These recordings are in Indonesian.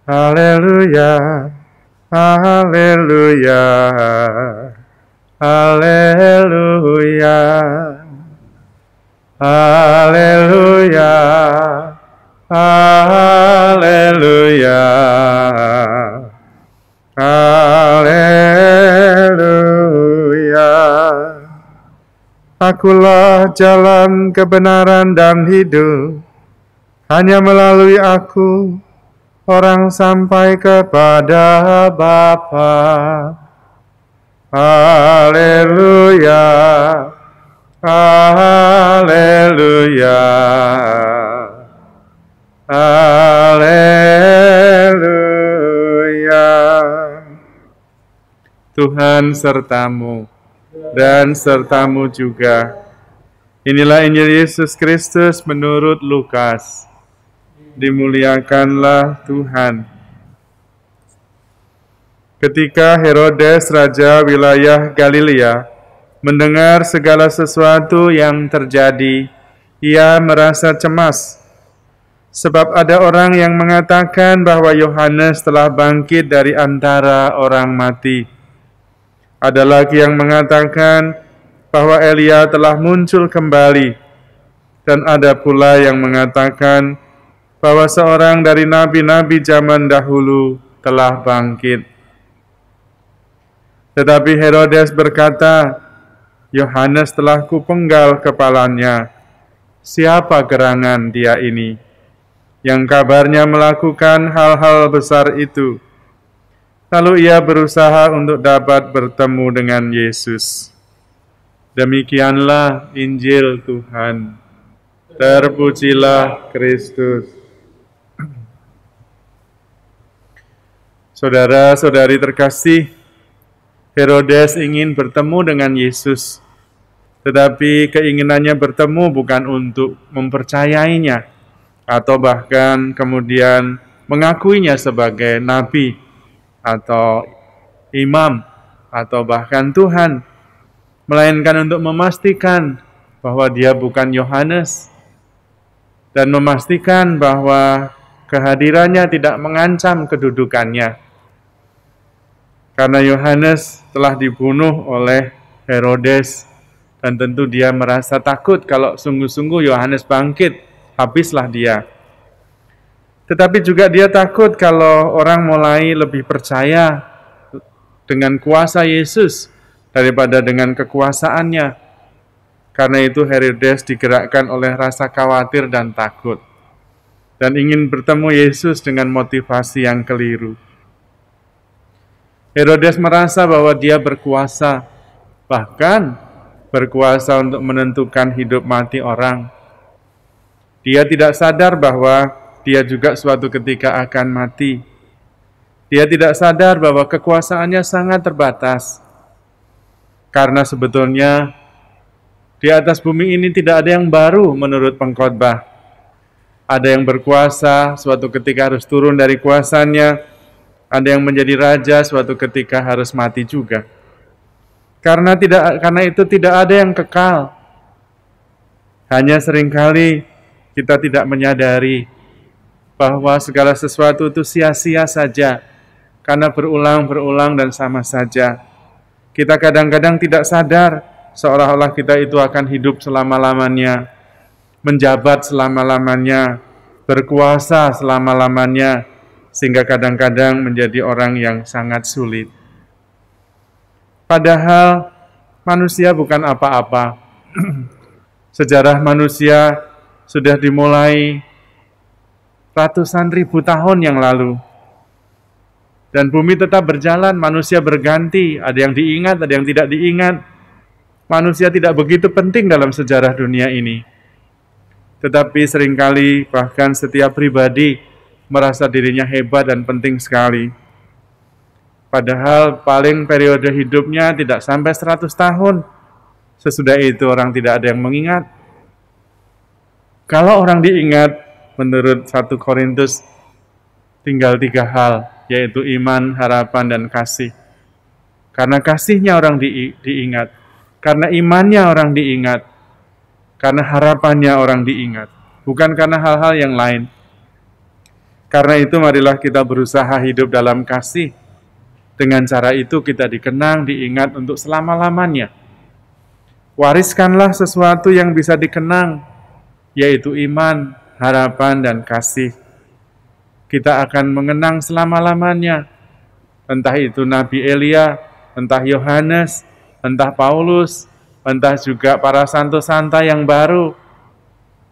Haleluya, haleluya, haleluya, haleluya, haleluya, haleluya. Akulah jalan kebenaran dan hidup. Hanya melalui aku orang sampai kepada Bapa. Haleluya, haleluya, haleluya. Tuhan sertamu dan sertamu juga. Inilah Injil Yesus Kristus menurut Lukas. Dimuliakanlah Tuhan. Ketika Herodes, raja wilayah Galilea, mendengar segala sesuatu yang terjadi, ia merasa cemas. Sebab ada orang yang mengatakan bahwa Yohanes telah bangkit dari antara orang mati. Ada lagi yang mengatakan bahwa Elia telah muncul kembali. Dan ada pula yang mengatakan bahwa seorang dari nabi-nabi zaman dahulu telah bangkit. Tetapi Herodes berkata, Yohanes telah kupenggal kepalanya. Siapa gerangan dia ini, yang kabarnya melakukan hal-hal besar itu? Lalu ia berusaha untuk dapat bertemu dengan Yesus. Demikianlah Injil Tuhan. Terpujilah Kristus. Saudara-saudari terkasih, Herodes ingin bertemu dengan Yesus, tetapi keinginannya bertemu bukan untuk mempercayainya, atau bahkan kemudian mengakuinya sebagai nabi, atau imam, atau bahkan Tuhan, melainkan untuk memastikan bahwa dia bukan Yohanes, dan memastikan bahwa kehadirannya tidak mengancam kedudukannya. Karena Yohanes telah dibunuh oleh Herodes, dan tentu dia merasa takut kalau sungguh-sungguh Yohanes bangkit, habislah dia. Tetapi juga dia takut kalau orang mulai lebih percaya dengan kuasa Yesus daripada dengan kekuasaannya. Karena itu Herodes digerakkan oleh rasa khawatir dan takut, dan ingin bertemu Yesus dengan motivasi yang keliru. Herodes merasa bahwa dia berkuasa, bahkan berkuasa untuk menentukan hidup mati orang. Dia tidak sadar bahwa dia juga suatu ketika akan mati. Dia tidak sadar bahwa kekuasaannya sangat terbatas. Karena sebetulnya di atas bumi ini tidak ada yang baru menurut pengkhotbah. Ada yang berkuasa, suatu ketika harus turun dari kuasanya. Ada yang menjadi raja, suatu ketika harus mati juga. Karena itu tidak ada yang kekal. Hanya seringkali kita tidak menyadari bahwa segala sesuatu itu sia-sia saja, karena berulang-berulang dan sama saja. Kita kadang-kadang tidak sadar, seolah-olah kita itu akan hidup selama-lamanya, menjabat selama-lamanya, berkuasa selama-lamanya, sehingga kadang-kadang menjadi orang yang sangat sulit. Padahal manusia bukan apa-apa. Sejarah manusia sudah dimulai ratusan ribu tahun yang lalu. Dan bumi tetap berjalan, manusia berganti, ada yang diingat, ada yang tidak diingat. Manusia tidak begitu penting dalam sejarah dunia ini. Tetapi seringkali bahkan setiap pribadi merasa dirinya hebat dan penting sekali. Padahal paling periode hidupnya tidak sampai 100 tahun. Sesudah itu orang tidak ada yang mengingat. Kalau orang diingat, menurut 1 Korintus, tinggal 3 hal, yaitu iman, harapan, dan kasih. Karena kasihnya orang diingat, karena imannya orang diingat, karena harapannya orang diingat, bukan karena hal-hal yang lain. Karena itu marilah kita berusaha hidup dalam kasih. Dengan cara itu kita dikenang, diingat untuk selama-lamanya. Wariskanlah sesuatu yang bisa dikenang, yaitu iman, harapan, dan kasih. Kita akan mengenang selama-lamanya. Entah itu Nabi Elia, entah Yohanes, entah Paulus, entah juga para santo-santa yang baru.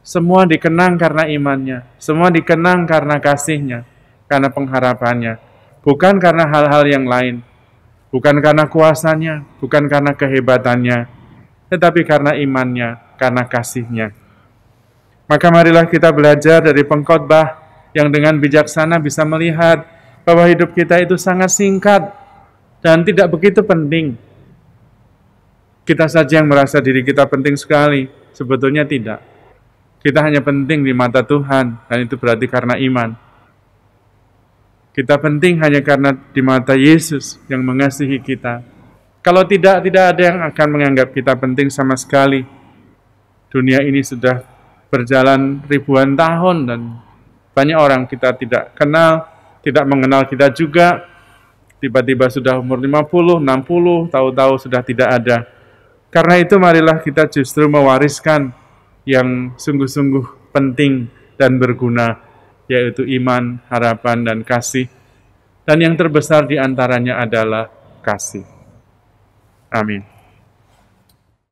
Semua dikenang karena imannya, semua dikenang karena kasihnya, karena pengharapannya. Bukan karena hal-hal yang lain, bukan karena kuasanya, bukan karena kehebatannya, tetapi karena imannya, karena kasihnya. Maka marilah kita belajar dari pengkhotbah yang dengan bijaksana bisa melihat bahwa hidup kita itu sangat singkat dan tidak begitu penting. Kita saja yang merasa diri kita penting sekali, sebetulnya tidak. Kita hanya penting di mata Tuhan, dan itu berarti karena iman. Kita penting hanya karena di mata Yesus yang mengasihi kita. Kalau tidak ada yang akan menganggap kita penting sama sekali. Dunia ini sudah berjalan ribuan tahun dan banyak orang kita tidak kenal, tidak mengenal kita juga. Tiba-tiba sudah umur 50, 60, tahu-tahu sudah tidak ada. Karena itu marilah kita justru mewariskan yang sungguh-sungguh penting dan berguna, yaitu iman, harapan, dan kasih. Dan yang terbesar di antaranya adalah kasih. Amin.